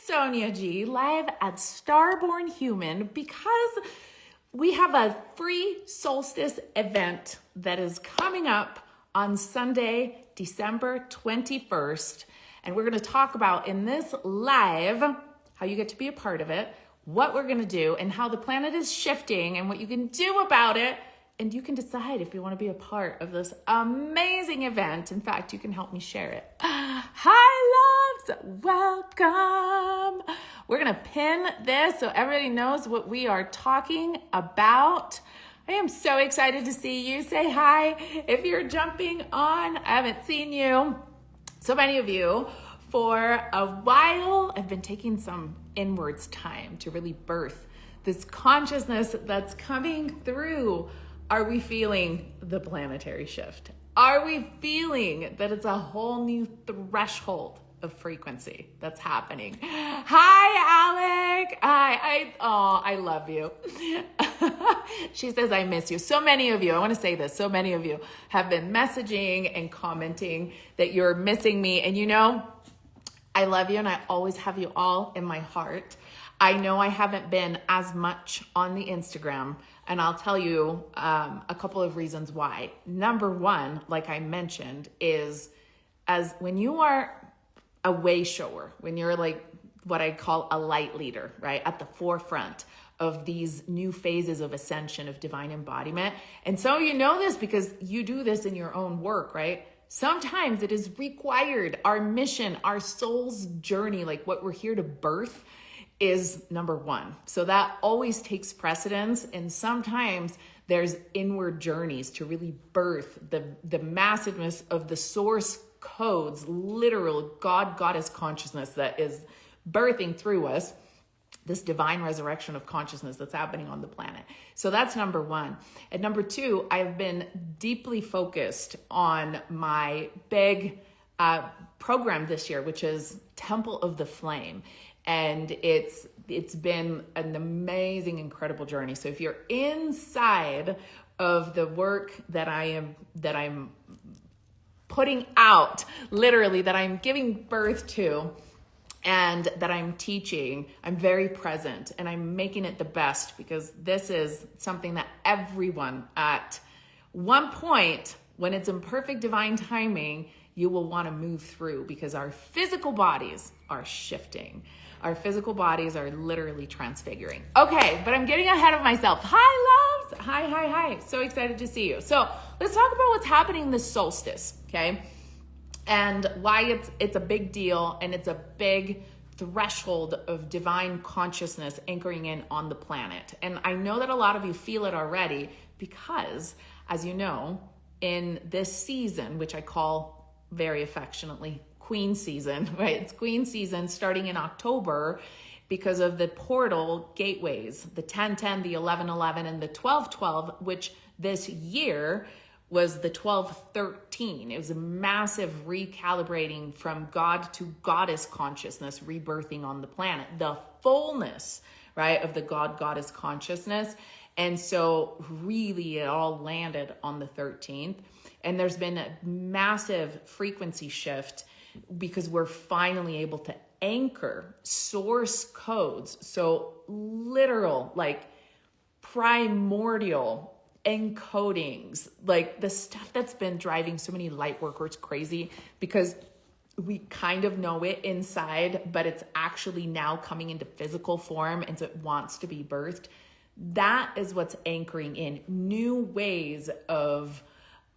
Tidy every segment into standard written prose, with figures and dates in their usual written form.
Sonia G, live at Starborn Human, because we have a free Solstice event that is coming up on Sunday, December 21st. And we're going to talk about in this live how you get to be a part of it, what we're going to do, and how the planet is shifting and what you can do about it. And you can decide if you want to be a part of this amazing event. In fact, you can help me share it. Hi, loves. Welcome. We're going to pin this so everybody knows what we are talking about. I am so excited to see you. Say hi if you're jumping on. I haven't seen you. So many of you for a while. I've been taking some inwards time to really birth this consciousness that's coming through. Are we feeling the planetary shift? Are we feeling that it's a whole new threshold of frequency that's happening? Hi, Alec. Hi. I love you. She says, I miss you. So many of you, I want to say this, so many of you have been messaging and commenting that you're missing me. And you know, I love you and I always have you all in my heart. I know I haven't been as much on the Instagram, and I'll tell you a couple of reasons why. Number one, like I mentioned, is as when you are a way shower, when you're like what I call a light leader, right? At the forefront of these new phases of ascension, of divine embodiment. And so you know this because you do this in your own work, right? Sometimes it is required. Our mission, our soul's journey, like what we're here to birth, is number one. So that always takes precedence. And sometimes there's inward journeys to really birth the massiveness of the source codes, literal God, goddess consciousness that is birthing through us, this divine resurrection of consciousness that's happening on the planet. So that's number one. And number two, I've been deeply focused on my big program this year, which is Temple of the Flame. And it's been an amazing, incredible journey. So if you're inside of the work that I'm putting out, literally, that I'm giving birth to and that I'm teaching, I'm very present and I'm making it the best, because this is something that everyone at one point, when it's in perfect divine timing, you will want to move through, because our physical bodies are shifting. Our physical bodies are literally transfiguring. Okay, but I'm getting ahead of myself. Hi, loves. Hi. So excited to see you. So let's talk about what's happening this solstice, okay? And why it's a big deal, and it's a big threshold of divine consciousness anchoring in on the planet. And I know that a lot of you feel it already, because, as you know, in this season, which I call very affectionately Queen season, right? It's Queen season starting in October because of the portal gateways, the 1010, the 1111, and the 1212, which this year was the 1213. It was a massive recalibrating from God to goddess consciousness, rebirthing on the planet, the fullness, right, of the God, goddess consciousness. And so really it all landed on the 13th. And there's been a massive frequency shift because we're finally able to anchor source codes. So literal, like primordial encodings, like the stuff that's been driving so many light workers crazy, because we kind of know it inside, but it's actually now coming into physical form, and so it wants to be birthed. That is what's anchoring in new ways of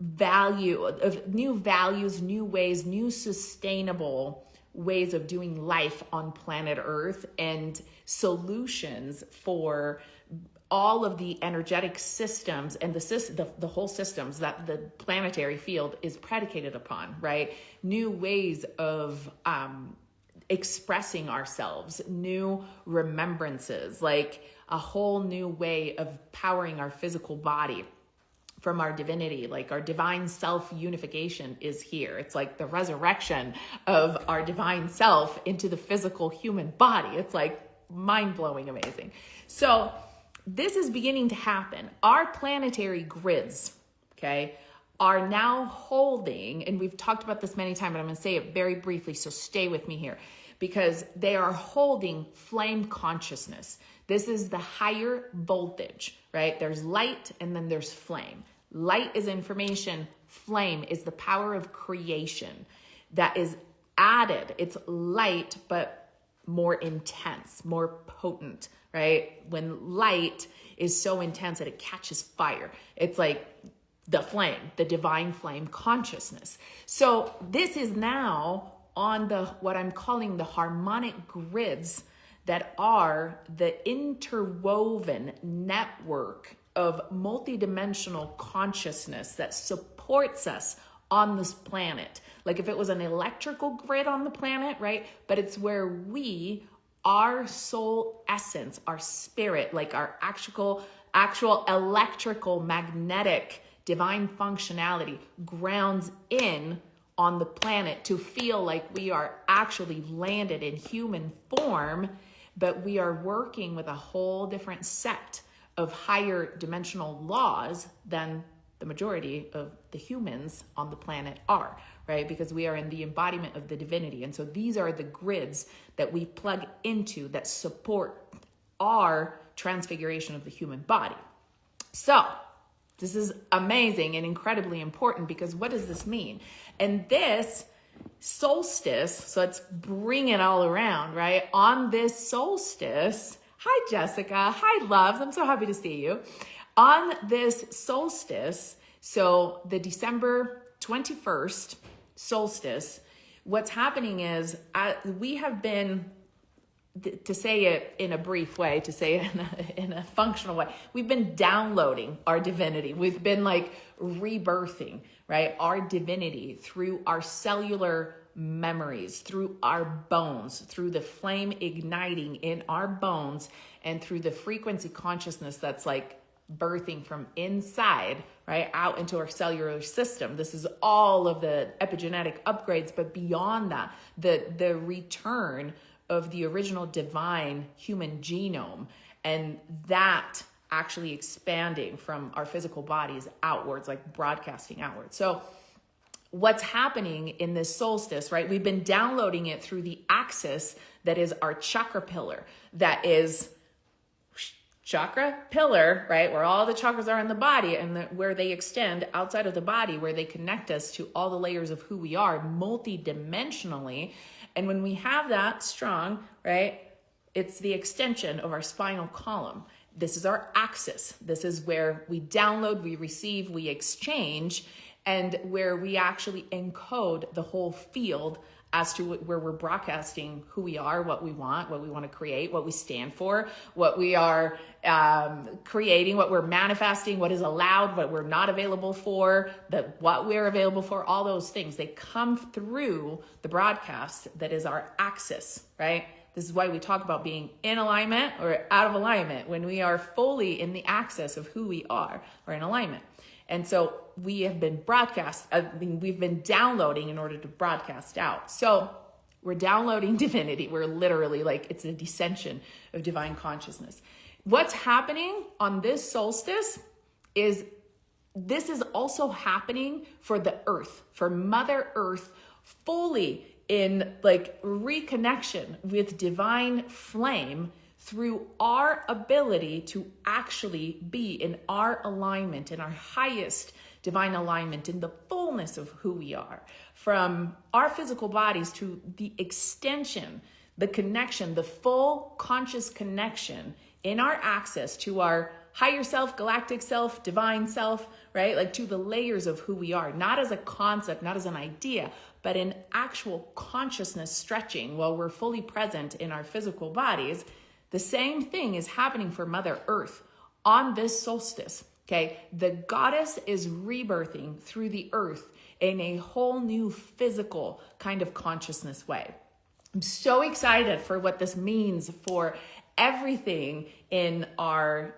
value, of new values, new ways, new sustainable ways of doing life on planet Earth, and solutions for all of the energetic systems and the whole systems that the planetary field is predicated upon, right? New ways of expressing ourselves, new remembrances, like a whole new way of powering our physical body from our divinity. Like our divine self unification is here. It's like the resurrection of our divine self into the physical human body. It's like mind-blowing amazing. So this is beginning to happen. Our planetary grids, okay, are now holding, and we've talked about this many times, but I'm going to say it very briefly, so stay with me here. because they are holding flame consciousness. This is the higher voltage, right? There's light and then there's flame. Light is information. Flame is the power of creation that is added. It's light, but more intense, more potent, right? When light is so intense that it catches fire, it's like the flame, the divine flame consciousness. So this is now on what I'm calling the harmonic grids that are the interwoven network of multidimensional consciousness that supports us on this planet. Like if it was an electrical grid on the planet, right? But it's where our soul essence, our spirit, like our actual electrical, magnetic, divine functionality grounds in on the planet to feel like we are actually landed in human form, but we are working with a whole different set of higher dimensional laws than the majority of the humans on the planet are, right? Because we are in the embodiment of the divinity. And so these are the grids that we plug into that support our transfiguration of the human body. So this is amazing and incredibly important, because what does this mean? And this solstice, so let's bring it all around, right? On this solstice, hi Jessica, hi loves, I'm so happy to see you. On this solstice, so the December 21st solstice, what's happening is we have been, to say it in a brief way, to say it in a functional way, we've been downloading our divinity. We've been like rebirthing, right? Our divinity through our cellular memories, through our bones, through the flame igniting in our bones, and through the frequency consciousness that's like birthing from inside, right, out into our cellular system. This is all of the epigenetic upgrades, but beyond that, the return of the original divine human genome, and that actually expanding from our physical bodies outwards, like broadcasting outwards. So what's happening in this solstice, right? We've been downloading it through the axis that is our chakra pillar, that is chakra pillar, right? Where all the chakras are in the body, and where they extend outside of the body, where they connect us to all the layers of who we are multidimensionally. And when we have that strong, right, it's the extension of our spinal column. This is our axis. This is where we download, we receive, we exchange, and where we actually encode the whole field as to where we're broadcasting who we are, what we want to create, what we stand for, what we are creating, what we're manifesting, what is allowed, what we're not available for, what we're available for, all those things. They come through the broadcast that is our axis, right? This is why we talk about being in alignment or out of alignment, when we are fully in the axis of who we are, or in alignment. And so we have been we've been downloading in order to broadcast out. So we're downloading divinity. We're literally like, it's a descension of divine consciousness. What's happening on this solstice is this is also happening for the earth, for Mother Earth, fully in like reconnection with divine flame, through our ability to actually be in our alignment, in our highest divine alignment, in the fullness of who we are, from our physical bodies to the extension, the connection, the full conscious connection in our access to our higher self, galactic self, divine self, right? Like to the layers of who we are, not as a concept, not as an idea, but in actual consciousness stretching while we're fully present in our physical bodies. The same thing is happening for Mother Earth on this solstice, okay? The goddess is rebirthing through the earth in a whole new physical kind of consciousness way. I'm so excited for what this means for everything in our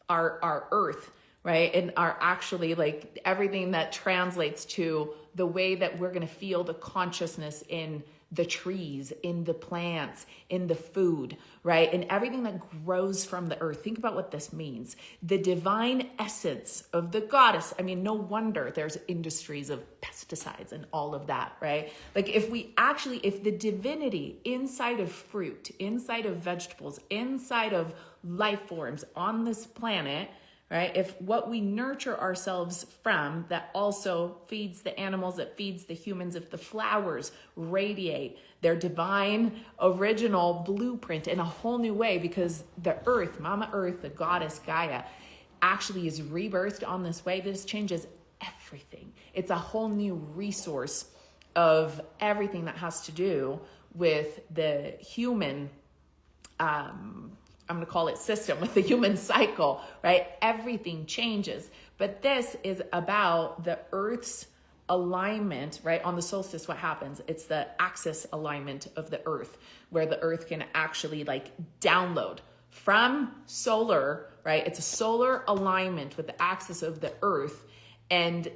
earth, right? And are actually like everything that translates to the way that we're going to feel the consciousness in the trees, in the plants, in the food, right? And everything that grows from the earth. Think about what this means. The divine essence of the goddess. I mean, no wonder there's industries of pesticides and all of that, right? Like if the divinity inside of fruit, inside of vegetables, inside of life forms on this planet, right? If what we nurture ourselves from that also feeds the animals, that feeds the humans, if the flowers radiate their divine original blueprint in a whole new way, because the earth, Mama Earth, the goddess Gaia, actually is rebirthed on this way, this changes everything. It's a whole new resource of everything that has to do with the human I'm going to call it system, with the human cycle, right? Everything changes. But this is about the Earth's alignment, right? On the solstice, what happens? It's the axis alignment of the Earth, where the Earth can actually like download from solar, right? It's a solar alignment with the axis of the Earth. And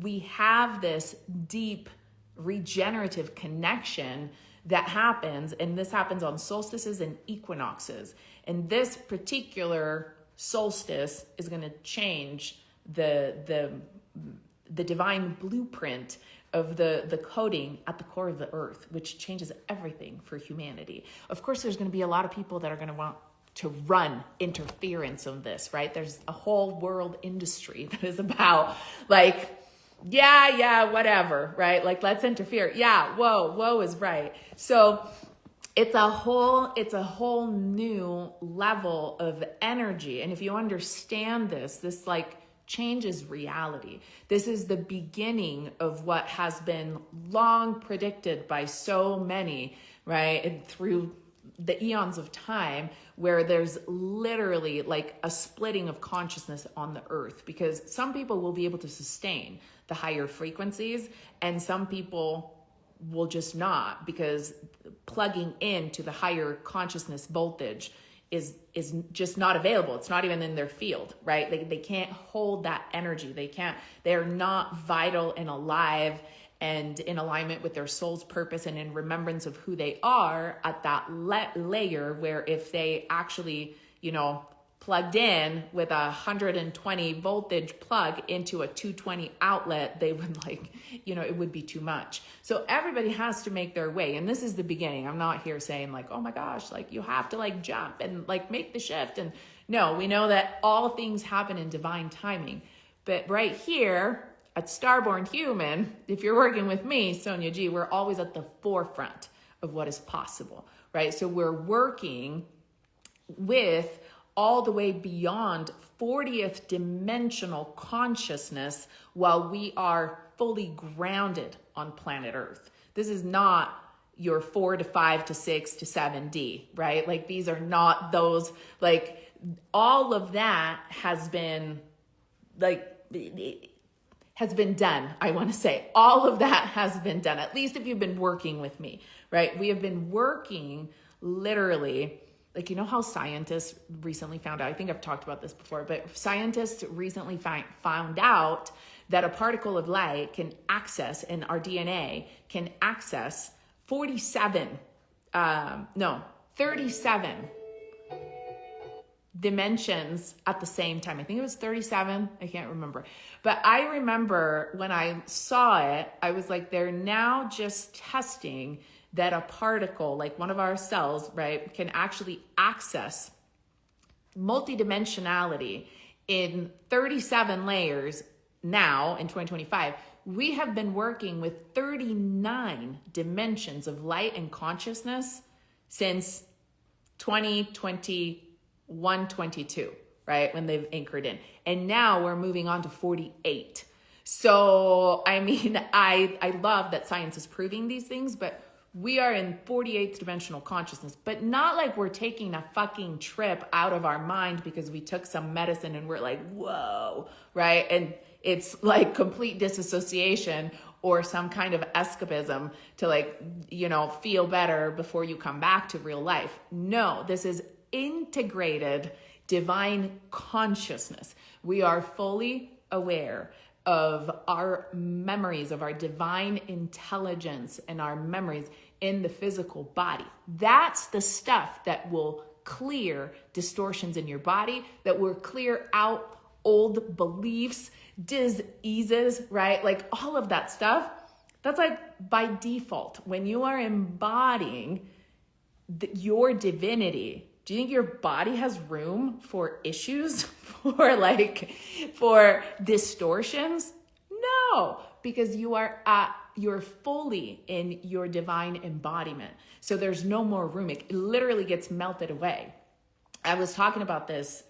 we have this deep regenerative connection that happens, and this happens on solstices and equinoxes. And this particular solstice is going to change the divine blueprint of the coding at the core of the earth, which changes everything for humanity. Of course, there's going to be a lot of people that are going to want to run interference on this, right? There's a whole world industry that is about like, yeah, whatever, right? Like, let's interfere. Yeah, whoa is right. So it's a whole new level of energy. And if you understand this like changes reality. This is the beginning of what has been long predicted by so many, right? And through the eons of time, where there's literally like a splitting of consciousness on the earth, because some people will be able to sustain the higher frequencies and some people will just not, because plugging into the higher consciousness voltage is just not available. It's not even in their field, right? They can't hold that energy. They're not vital and alive and in alignment with their soul's purpose and in remembrance of who they are at that layer, where if they actually, plugged in with 120 voltage plug into a 220 outlet, they would it would be too much. So everybody has to make their way. And this is the beginning. I'm not here saying like, oh my gosh, like you have to like jump and like make the shift. And no, we know that all things happen in divine timing. But right here at Starborn Human, if you're working with me, Sonia G, we're always at the forefront of what is possible, right? So we're working with all the way beyond 40th dimensional consciousness while we are fully grounded on planet Earth. This is not your 4 to 5 to 6 to 7D, right? Like these are not those, like all of that has been done. I want to say all of that has been done, at least if you've been working with me, right? We have been working literally. Like, how scientists recently found out, I think I've talked about this before, but scientists recently found out that a particle of light can access, and our DNA can access 37 dimensions at the same time. I think it was 37. I can't remember. But I remember when I saw it, I was like, they're now just testing that a particle, like one of our cells, right, can actually access multidimensionality in 37 layers now in 2025. We have been working with 39 dimensions of light and consciousness since 2021, 22, right, when they've anchored in. And now we're moving on to 48. So, I mean, I love that science is proving these things, but we are in 48th dimensional consciousness, but not like we're taking a fucking trip out of our mind because we took some medicine and we're like, whoa, right? And it's like complete disassociation or some kind of escapism to like, feel better before you come back to real life. No, this is integrated divine consciousness. We are fully aware of our memories, of our divine intelligence and our memories in the physical body. That's the stuff that will clear distortions in your body, that will clear out old beliefs, diseases, right? Like all of that stuff. That's like by default. When you are embodying your divinity, do you think your body has room for issues, for distortions? No, because you're fully in your divine embodiment. So there's no more room. It literally gets melted away. I was talking about this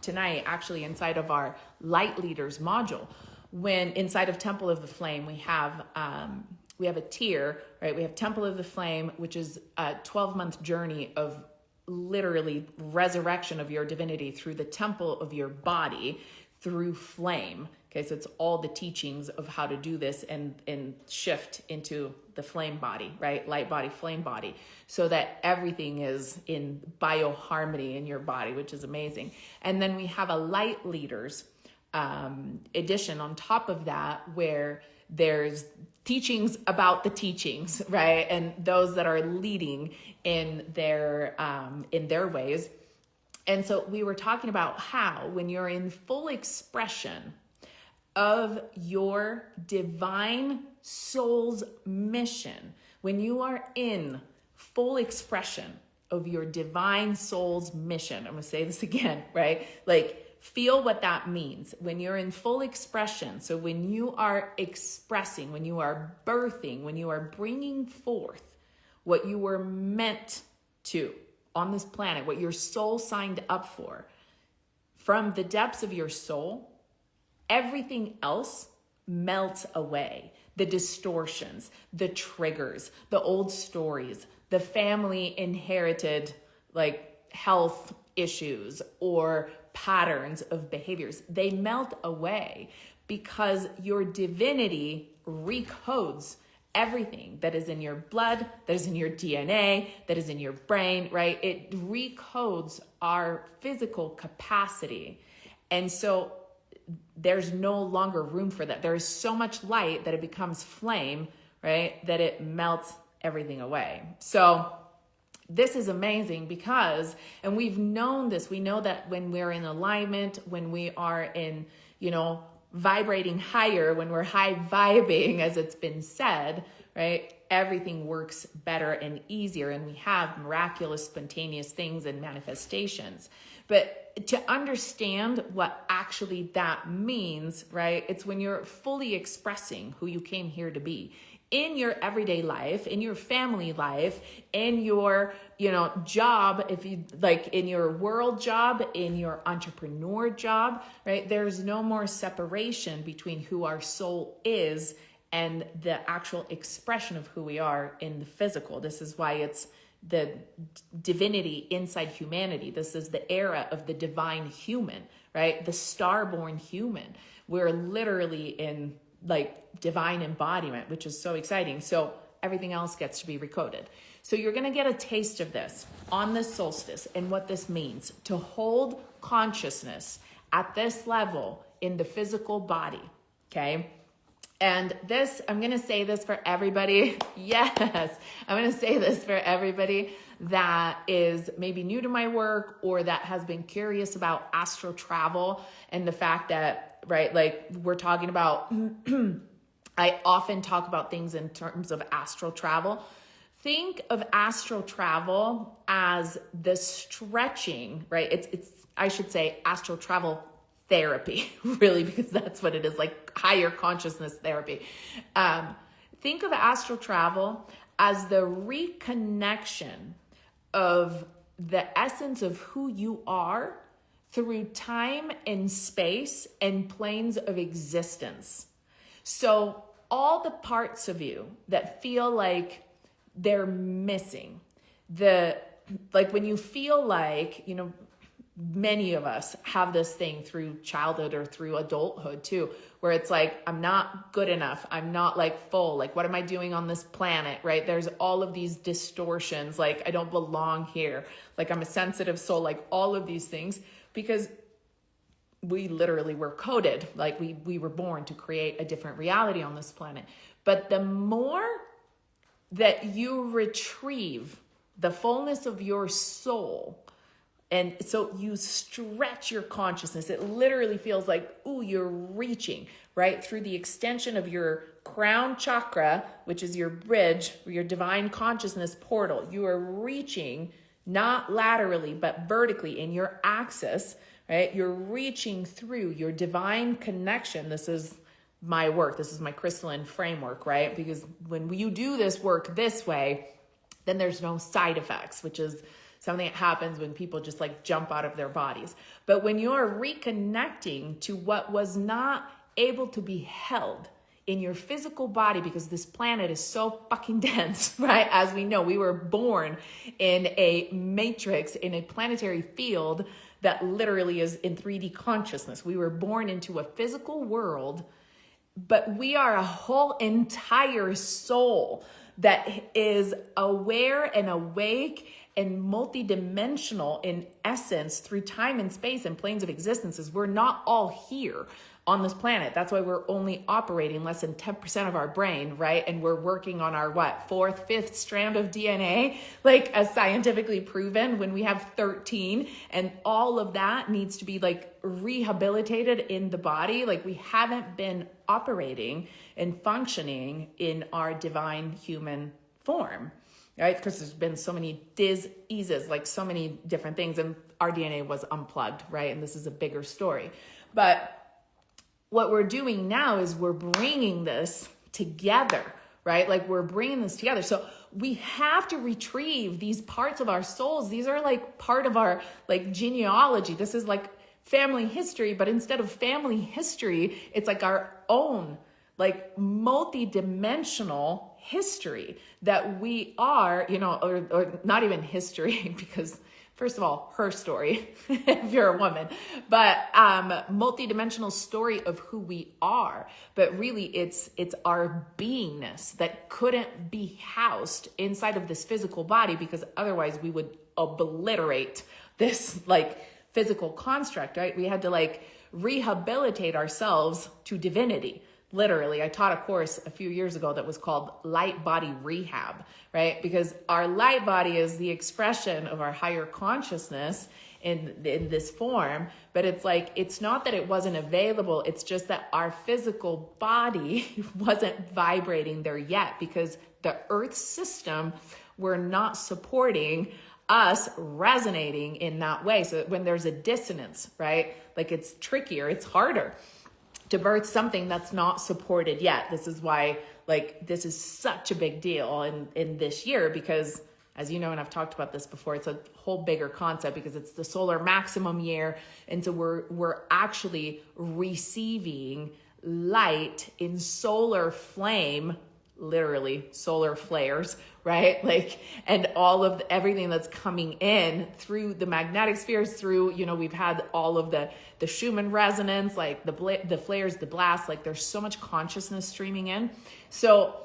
tonight, actually, inside of our Light Leaders module. When inside of Temple of the Flame, we have a tier, right? We have Temple of the Flame, which is a 12-month journey of literally resurrection of your divinity through the temple of your body through flame. Okay, so it's all the teachings of how to do this and shift into the flame body, right? Light body, flame body, so that everything is in bioharmony in your body, which is amazing. And then we have a Light Leaders edition on top of that, where there's teachings about the teachings, right? And those that are leading in their ways. And so we were talking about how when you're in full expression of your divine soul's mission, when you are in full expression of your divine soul's mission, I'm going to say this again, right? Like, feel what that means when you're in full expression. So when you are expressing, when you are birthing, when you are bringing forth what you were meant to on this planet, what your soul signed up for, from the depths of your soul, everything else melts away. The distortions, the triggers, the old stories, the family inherited like health issues or patterns of behaviors, they melt away because your divinity recodes everything that is in your blood, that is in your DNA, that is in your brain, right? It recodes our physical capacity. And so there's no longer room for that. There is so much light that it becomes flame, right? That it melts everything away. So this is amazing because, and we've known this, we know that when we're in alignment, when we are in, vibrating higher, when we're high vibing, as it's been said, right? Everything works better and easier, and we have miraculous, spontaneous things and manifestations. But to understand what actually that means, right? It's when you're fully expressing who you came here to be in your everyday life, in your family life, in your, job, if you like, in your world job, in your entrepreneur job, right? There's no more separation between who our soul is and the actual expression of who we are in the physical. This is why it's the divinity inside humanity. This is the era of the divine human, right? The star-born human. We're literally in like divine embodiment, which is so exciting. So everything else gets to be recoded. So you're going to get a taste of this on this solstice and what this means to hold consciousness at this level in the physical body. Okay. And this, I'm going to say this for everybody. Yes. I'm going to say this for everybody that is maybe new to my work or that has been curious about astral travel and the fact that, right, like we're talking about, I often talk about things in terms of astral travel. Think of astral travel as the stretching, right? It's I should say astral travel therapy, really, because that's what it is, like higher consciousness therapy. Think of astral travel as the reconnection of the essence of who you are through time and space and planes of existence. So all the parts of you that feel like they're missing, like when you feel like, many of us have this thing through childhood or through adulthood too, where it's like, I'm not good enough. I'm not like full. Like, what am I doing on this planet? Right? There's all of these distortions. Like, I don't belong here. Like, I'm a sensitive soul, like all of these things, because we literally were coded. Like we were born to create a different reality on this planet. But the more that you retrieve the fullness of your soul, and so you stretch your consciousness, it literally feels like, ooh, you're reaching, right? Through the extension of your crown chakra, which is your bridge, your divine consciousness portal. You are reaching not laterally, but vertically in your axis, right? You're reaching through your divine connection. This is my work. This is my crystalline framework, right? Because when you do this work this way, then there's no side effects, which is something that happens when people just like jump out of their bodies. But when you're reconnecting to what was not able to be held in your physical body, because this planet is so fucking dense, right? As we know, we were born in a matrix, in a planetary field that literally is in 3D consciousness. We were born into a physical world, but we are a whole entire soul that is aware and awake and multidimensional in essence through time and space and planes of existences. We're not all here on this planet. That's why we're only operating less than 10% of our brain, right? And we're working on our fourth, fifth strand of DNA, like as scientifically proven, when we have 13, and all of that needs to be like rehabilitated in the body. Like, we haven't been operating and functioning in our divine human form, right? Because there's been so many diseases, like so many different things, and our DNA was unplugged, right? And this is a bigger story. But what we're doing now is we're bringing this together, right? Like, we're bringing this together. So we have to retrieve these parts of our souls. These are like part of our like genealogy. This is like family history, but instead of family history, it's like our own like multi-dimensional history that we are, or not even history, because first of all, her story, if you're a woman, but multi-dimensional story of who we are. But really, it's our beingness that couldn't be housed inside of this physical body, because otherwise we would obliterate this like physical construct, right? We had to like rehabilitate ourselves to divinity. Literally, I taught a course a few years ago that was called Light Body Rehab, right? Because our light body is the expression of our higher consciousness in this form, but it's like, it's not that it wasn't available. It's just that our physical body wasn't vibrating there yet, because the earth system were not supporting us resonating in that way. So when there's a dissonance, right? Like, it's trickier, it's harder to birth something that's not supported yet. This is why, like, this is such a big deal in this year, because as you know, and I've talked about this before, it's a whole bigger concept, because it's the solar maximum year. And so we're actually receiving light in solar flame, literally solar flares, right? Like, and all of everything that's coming in through the magnetic spheres, through, we've had all of the Schumann resonance, like the flares, the blasts, like there's so much consciousness streaming in. So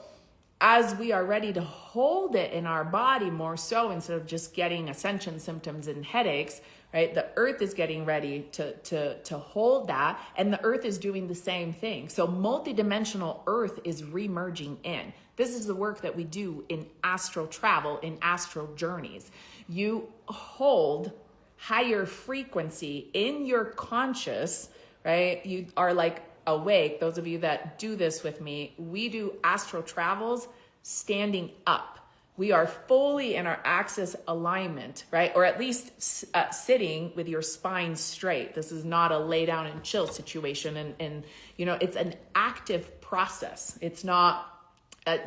as we are ready to hold it in our body more so, instead of just getting ascension symptoms and headaches, right? The earth is getting ready to hold that, and the earth is doing the same thing. So multidimensional earth is remerging in. This is the work that we do in astral travel, in astral journeys. You hold higher frequency in your conscious, right? You are like awake. Those of you that do this with me, we do astral travels standing up. We are fully in our axis alignment, right? Or at least sitting with your spine straight. This is not a lay down and chill situation. And it's an active process. It's not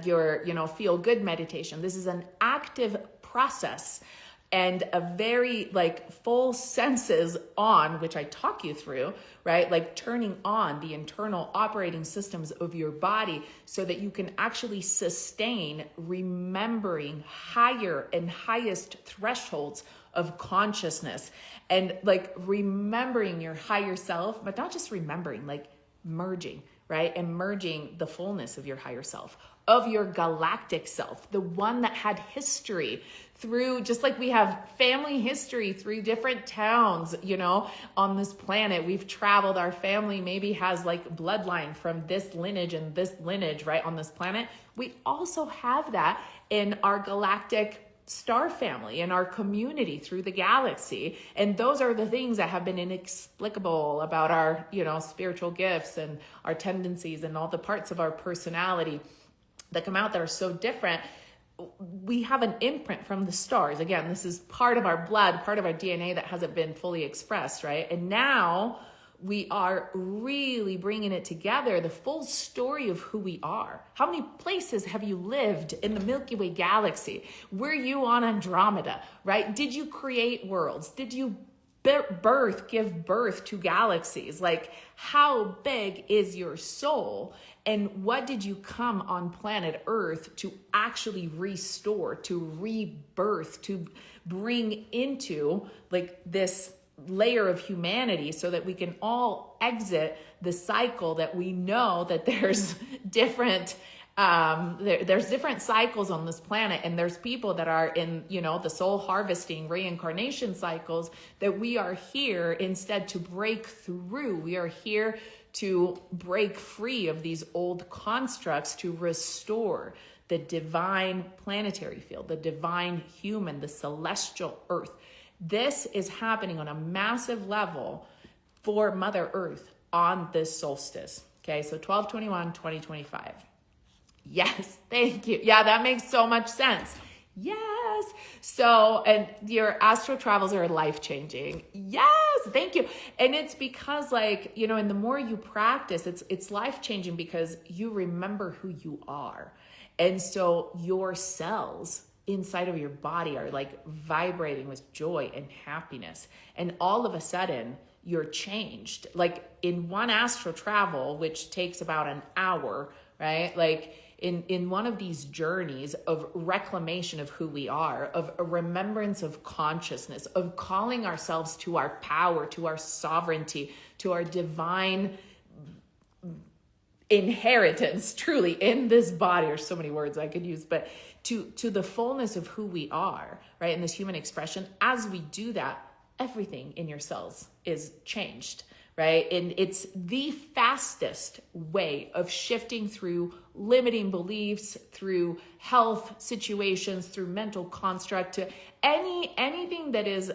your, feel good meditation. This is an active process and a very like full senses on, which I talk you through, right? Like turning on the internal operating systems of your body so that you can actually sustain remembering higher and highest thresholds of consciousness, and like remembering your higher self, but not just remembering, like merging, right? And merging the fullness of your higher self, of your galactic self, the one that had history through, just like we have family history through different towns, you know, on this planet. We've traveled, our family maybe has like bloodline from this lineage and this lineage, right, on this planet. We also have that in our galactic star family, in our community through the galaxy. And those are the things that have been inexplicable about our, you know, spiritual gifts and our tendencies and all the parts of our personality that come out that are so different. We have an imprint from the stars. Again, this is part of our blood, part of our DNA that hasn't been fully expressed, right? And now we are really bringing it together, the full story of who we are. How many places have you lived in the Milky Way galaxy? Were you on Andromeda, right? Did you create worlds? Did you give birth to galaxies? Like, how big is your soul? And what did you come on planet Earth to actually restore, to rebirth, to bring into like this layer of humanity so that we can all exit the cycle that we know that there's different there's different cycles on this planet, and there's people that are in, you know, the soul harvesting reincarnation cycles, that we are here instead to break through. We are here to break free of these old constructs, to restore the divine planetary field, the divine human, the celestial earth. This is happening on a massive level for Mother Earth on this solstice. Okay, so 12/21/2025. Yes, thank you. Yeah, that makes so much sense. Yes. So, and your astral travels are life-changing. Yes, thank you. And it's because, like, you know, and the more you practice, it's life-changing because you remember who you are. And so your cells inside of your body are like vibrating with joy and happiness. And all of a sudden, you're changed. Like in one astral travel, which takes about an hour, right? Like in one of these journeys of reclamation of who we are, of a remembrance of consciousness, of calling ourselves to our power, to our sovereignty, to our divine inheritance, truly, in this body. There's so many words I could use, but to the fullness of who we are, right? In this human expression, as we do that, everything in your cells is changed, right? And it's the fastest way of shifting through limiting beliefs, through health situations, through mental construct, to anything that is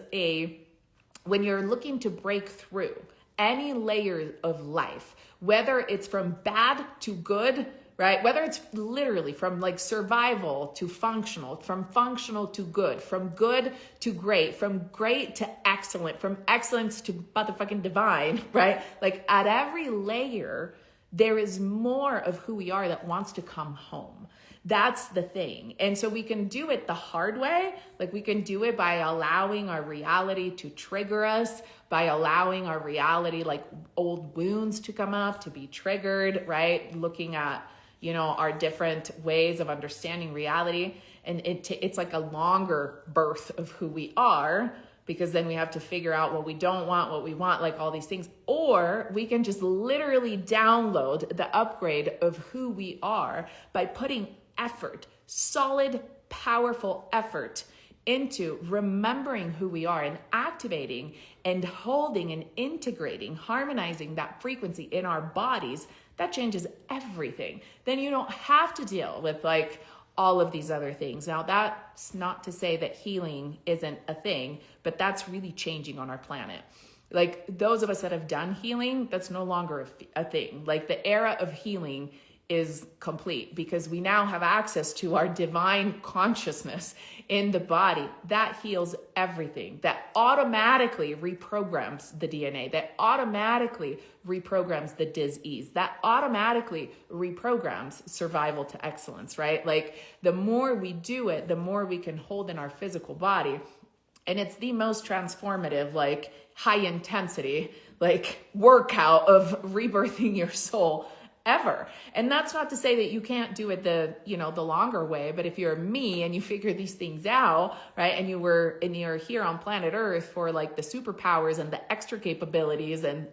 when you're looking to break through any layer of life, whether it's from bad to good, right? Whether it's literally from like survival to functional, from functional to good, from good to great, from great to excellent, from excellence to motherfucking divine, right? Like at every layer, there is more of who we are that wants to come home. That's the thing. And so we can do it the hard way. Like we can do it by allowing our reality to trigger us, by allowing our reality, like old wounds to come up, to be triggered, right? Looking at, you know, our different ways of understanding reality. And it's like a longer birth of who we are, because then we have to figure out what we don't want, what we want, like all these things. Or we can just literally download the upgrade of who we are by putting effort, solid, powerful effort into remembering who we are and activating and holding and integrating, harmonizing that frequency in our bodies. That changes everything. Then you don't have to deal with like all of these other things. Now, that's not to say that healing isn't a thing, but that's really changing on our planet. Like those of us that have done healing, that's no longer a thing. Like the era of healing is complete because we now have access to our divine consciousness in the body that heals everything, that automatically reprograms the DNA, that automatically reprograms the disease, that automatically reprograms survival to excellence, right? Like the more we do it, the more we can hold in our physical body And it's the most transformative, like high intensity, like workout of rebirthing your soul ever. And that's not to say that you can't do it the longer way, but if you're me and you figure these things out, right? And you're here on planet Earth for like the superpowers and the extra capabilities and,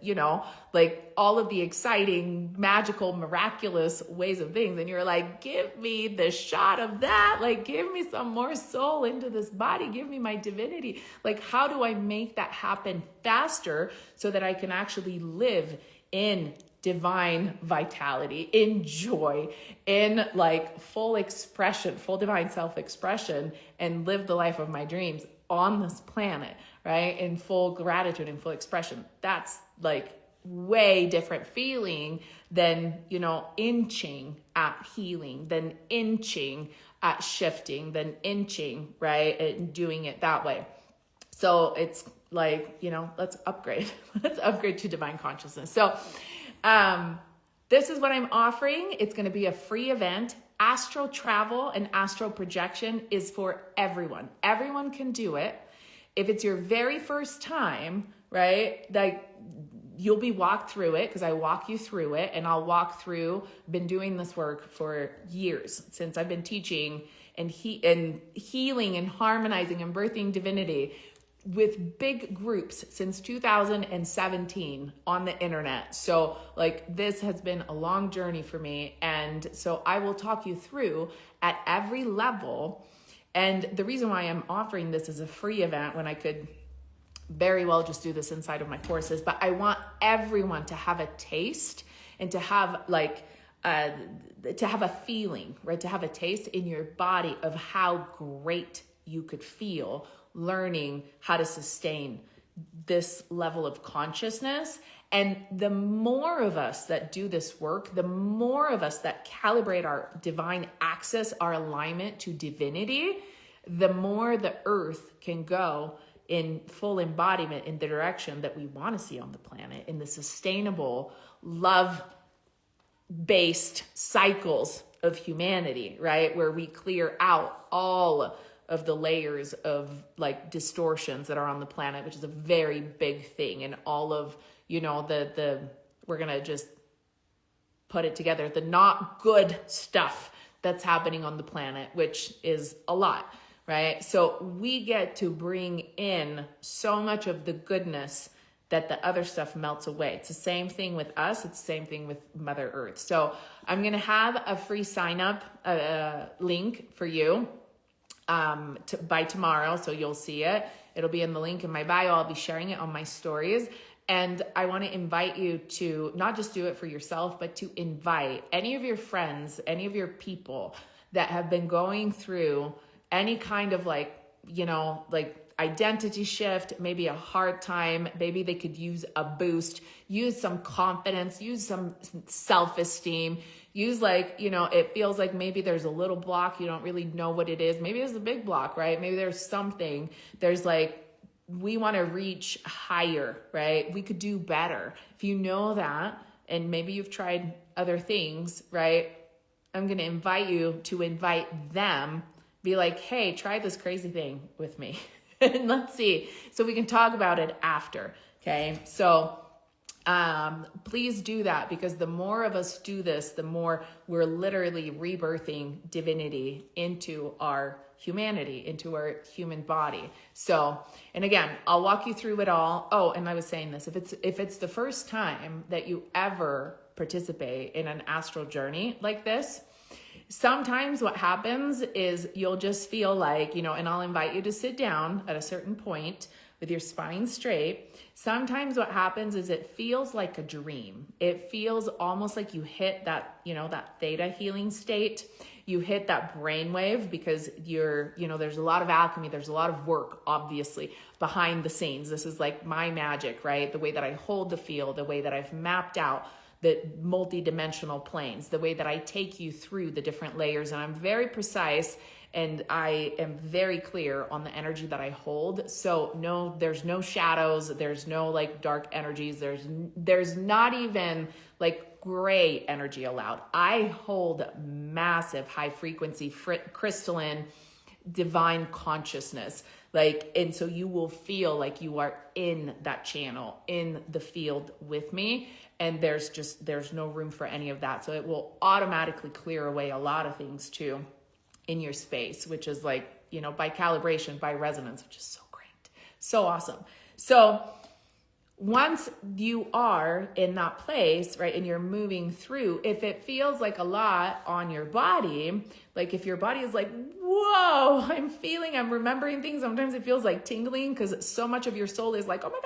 like all of the exciting, magical, miraculous ways of things. And you're like, give me the shot of that. Like, give me some more soul into this body. Give me my divinity. Like, how do I make that happen faster so that I can actually live in divine vitality, in joy, in like full expression, full divine self-expression, and live the life of my dreams on this planet, right? In full gratitude and full expression. That's like way different feeling than, inching at healing, than inching at shifting, than inching, right? And doing it that way. So it's like, let's upgrade. Let's upgrade to divine consciousness. So this is what I'm offering. It's going to be a free event. Astral travel and astral projection is for everyone. Everyone can do it. If it's your very first time, right? Like you'll be walked through it because I walk you through it, and I'll walk through, been doing this work for years since I've been teaching and healing and harmonizing and birthing divinity with big groups since 2017 on the internet. So like this has been a long journey for me. And so I will talk you through at every level. And the reason why I'm offering this as a free event when I could very well just do this inside of my courses, but I want everyone to have a taste and to have to have a feeling, right? To have a taste in your body of how great you could feel learning how to sustain this level of consciousness. And the more of us that do this work, the more of us that calibrate our divine access, our alignment to divinity, the more the earth can go in full embodiment in the direction that we want to see on the planet, in the sustainable, love-based cycles of humanity, right? Where we clear out all of the layers of like distortions that are on the planet, which is a very big thing. And all of, we're going to just put it together, the not good stuff that's happening on the planet, which is a lot, right? So we get to bring in so much of the goodness that the other stuff melts away. It's the same thing with us. It's the same thing with Mother Earth. So I'm going to have a free sign up link for you by tomorrow. So you'll see it. It'll be in the link in my bio. I'll be sharing it on my stories. And I want to invite you to not just do it for yourself, but to invite any of your friends, any of your people that have been going through any kind of like identity shift, maybe a hard time, maybe they could use a boost, use some confidence, use some self-esteem, use it feels like maybe there's a little block, you don't really know what it is. Maybe there's a big block, right? Maybe there's something, we want to reach higher, right? We could do better. If you know that, and maybe you've tried other things, right? I'm going to invite you to invite them, be like, hey, try this crazy thing with me. And let's see. So we can talk about it after. Okay. So please do that, because the more of us do this, the more we're literally rebirthing divinity into our humanity, into our human body. So, and again, I'll walk you through it all. Oh, and I was saying this, if it's the first time that you ever participate in an astral journey like this, sometimes what happens is you'll just feel like, and I'll invite you to sit down at a certain point with your spine straight. Sometimes what happens is it feels like a dream. It feels almost like you hit that, that theta healing state. You hit that brainwave because there's a lot of alchemy. There's a lot of work, obviously, behind the scenes. This is like my magic, right? The way that I hold the field, the way that I've mapped out the multi-dimensional planes, the way that I take you through the different layers. And I'm very precise, and I am very clear on the energy that I hold. So no, there's no shadows. There's no dark energies. There's not even gray energy allowed. I hold massive high frequency crystalline divine consciousness. Like, and so you will feel like you are in that channel, in the field with me. And there's no room for any of that. So it will automatically clear away a lot of things too in your space, which is like, you know, by calibration, by resonance, which is so great. So awesome. So once you are in that place, right, and you're moving through, if it feels like a lot on your body, like if your body is like, whoa, I'm remembering things. Sometimes it feels like tingling because so much of your soul is like, oh my gosh,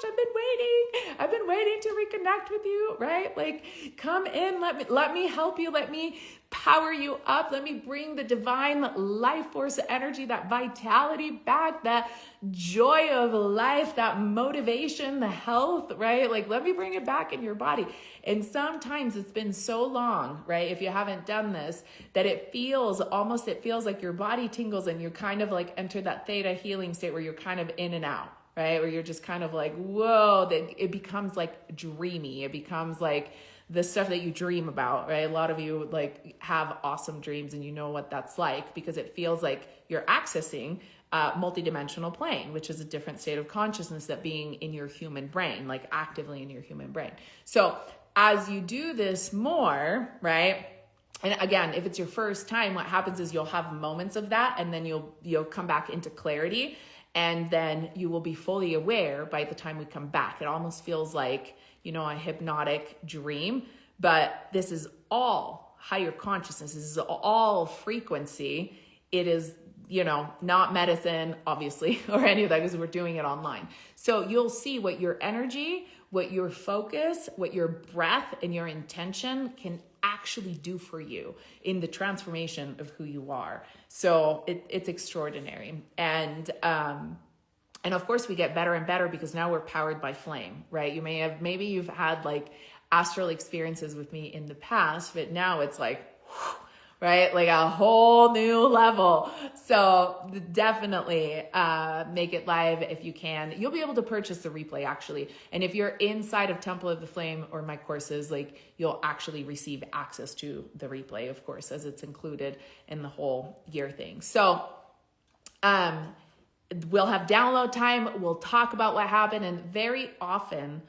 I've been waiting to reconnect with you, right? Like, come in, let me help you, let me power you up, let me bring the divine life force energy, that vitality back, that joy of life, that motivation, the health, right? Like, let me bring it back in your body. And sometimes it's been so long, right, if you haven't done this, that it feels like your body tingles and you kind of like enter that theta healing state where you're kind of in and out, right? Where you're just kind of like, whoa, that it becomes like dreamy. It becomes like the stuff that you dream about, right? A lot of you like have awesome dreams and you know what that's like because it feels like you're accessing a multidimensional plane, which is a different state of consciousness that being in your human brain, like actively in your human brain. So as you do this more, right? And again, if it's your first time, what happens is you'll have moments of that and then you'll come back into clarity. And then you will be fully aware by the time we come back. It almost feels like, you know, a hypnotic dream, but this is all higher consciousness. This is all frequency. It is, you know, not medicine, obviously, or any of that because we're doing it online. So you'll see what your energy, what your focus, what your breath and your intention can actually do for you in the transformation of who you are. So it's extraordinary. And of course we get better and better because now we're powered by flame, right? Maybe you've had like astral experiences with me in the past, but now it's like, right? Like a whole new level. So definitely make it live if you can. You'll be able to purchase the replay actually. And if you're inside of Temple of the Flame or my courses, like you'll actually receive access to the replay, of course, as it's included in the whole year thing. So we'll have download time. We'll talk about what happened. And very often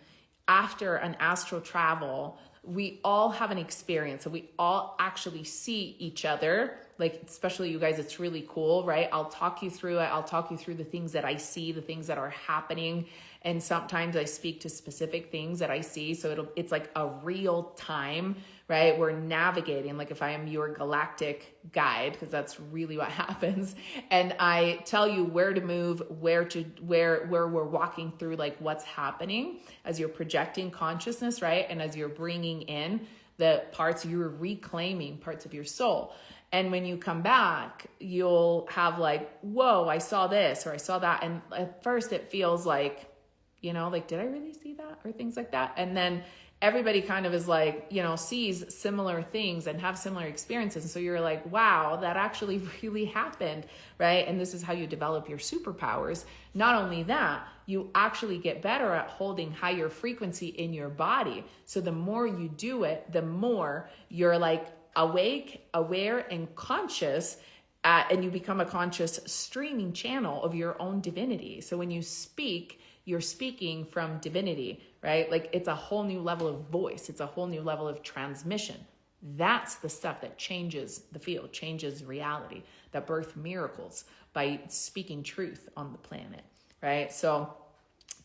after an astral travel, we all have an experience. So we all actually see each other. Like, especially you guys, it's really cool, right? I'll talk you through it. I'll talk you through the things that I see, the things that are happening. And sometimes I speak to specific things that I see. So it's like a real time, right? We're navigating, like if I am your galactic guide, because that's really what happens. And I tell you where to move, where we're walking through, like what's happening as you're projecting consciousness, right? And as you're bringing in the parts, you're reclaiming parts of your soul. And when you come back, you'll have like, whoa, I saw this or I saw that. And at first it feels like, you know, like, did I really see that or things like that? And then everybody kind of is like, you know, sees similar things and have similar experiences. And so you're like, wow, that actually really happened, right? And this is how you develop your superpowers. Not only that, you actually get better at holding higher frequency in your body. So the more you do it, the more you're like awake, aware, and conscious, and you become a conscious streaming channel of your own divinity. So when you speak, you're speaking from divinity, right? Like it's a whole new level of voice. It's a whole new level of transmission. That's the stuff that changes the field, changes reality, that birth miracles by speaking truth on the planet, right? So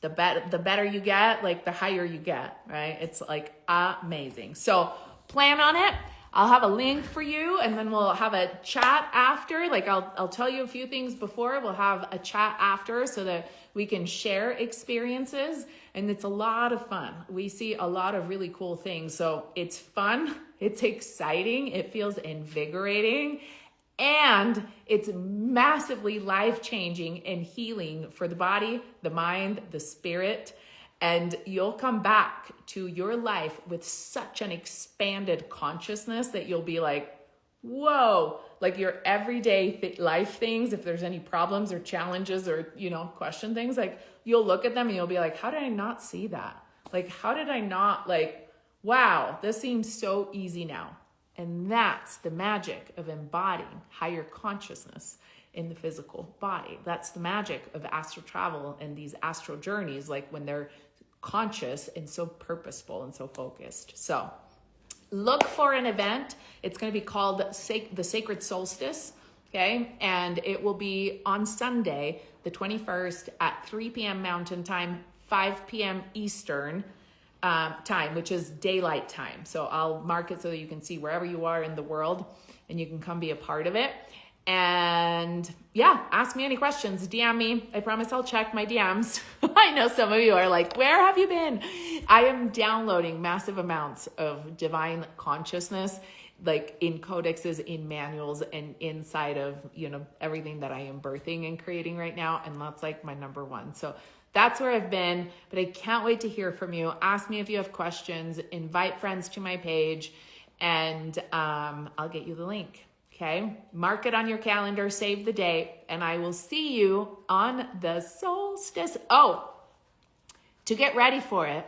the better you get, like the higher you get, right? It's like amazing. So plan on it. I'll have a link for you and then we'll have a chat after. Like I'll tell you a few things before. We'll have a chat after so that we can share experiences, and it's a lot of fun. We see a lot of really cool things. So it's fun, it's exciting, it feels invigorating, and it's massively life-changing and healing for the body, the mind, the spirit. And you'll come back to your life with such an expanded consciousness that you'll be like, whoa, like your everyday life things, if there's any problems or challenges or, you know, question things, like you'll look at them and you'll be like, how did I not see that? Like, how did I not, like, wow, this seems so easy now. And that's the magic of embodying higher consciousness in the physical body. That's the magic of astral travel and these astral journeys, like when they're conscious and so purposeful and so focused. So look for an event. It's going to be called the Sacred Solstice. Okay. And it will be on Sunday, the 21st at 3 p.m. Mountain Time, 5 p.m. Eastern time, which is daylight time. So I'll mark it so that you can see wherever you are in the world and you can come be a part of it. And yeah, ask me any questions, DM me. I promise I'll check my DMs. I know some of you are like, where have you been? I am downloading massive amounts of divine consciousness, like in codexes, in manuals, and inside of, everything that I am birthing and creating right now. And that's like my number one. So that's where I've been, but I can't wait to hear from you. Ask me if you have questions, invite friends to my page, and I'll get you the link. Okay, mark it on your calendar, save the date, and I will see you on the solstice. Oh, to get ready for it,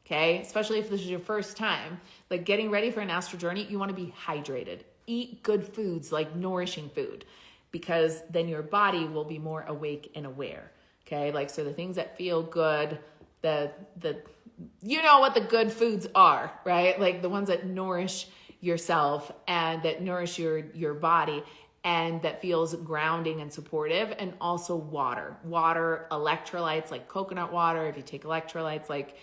okay, especially if this is your first time, like getting ready for an astral journey, you want to be hydrated. Eat good foods, like nourishing food, because then your body will be more awake and aware. Okay, like so the things that feel good, you know what the good foods are, right? Like the ones that nourish yourself and that nourish your body and that feels grounding and supportive, and also water, electrolytes like coconut water. If you take electrolytes, like,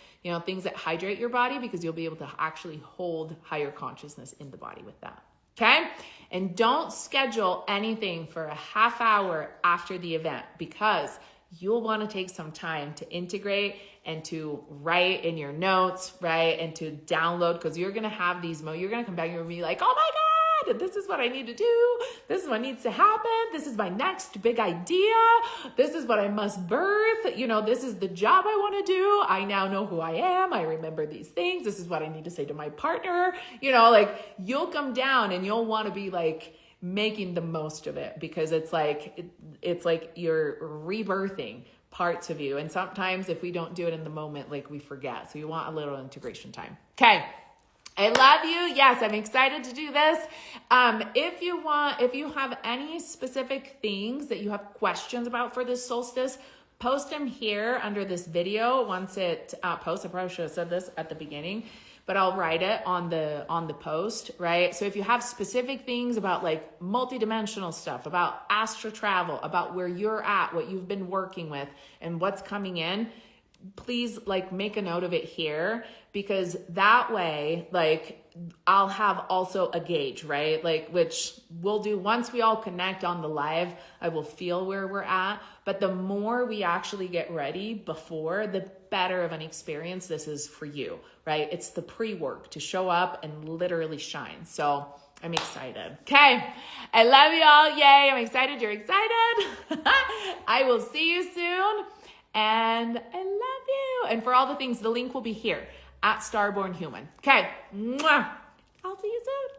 things that hydrate your body, because you'll be able to actually hold higher consciousness in the body with that. Okay. And don't schedule anything for a half hour after the event, because you'll want to take some time to integrate and to write in your notes, right? And to download, because you're going to have these you're going to come back and you're going to be like, oh my God, this is what I need to do. This is what needs to happen. This is my next big idea. This is what I must birth. This is the job I want to do. I now know who I am. I remember these things. This is what I need to say to my partner. You'll come down and you'll want to be like, making the most of it, because it's like you're rebirthing parts of you. And sometimes if we don't do it in the moment, like we forget. So you want a little integration time. Okay. I love you. Yes, I'm excited to do this. If you have any specific things that you have questions about for this solstice, post them here under this video. Once it posts, I probably should have said this at the beginning, but I'll write it on the post, right? So if you have specific things about like multidimensional stuff, about astral travel, about where you're at, what you've been working with, and what's coming in, please like make a note of it here, because that way, like I'll have also a gauge, right? Like, which we'll do once we all connect on the live, I will feel where we're at. But the more we actually get ready before, the better of an experience this is for you, right? It's the pre-work to show up and literally shine. So I'm excited. Okay. I love you all. Yay. I'm excited. You're excited. I will see you soon. And I love you. And for all the things, the link will be here at Starborn Human. Okay. Mwah. I'll see you soon.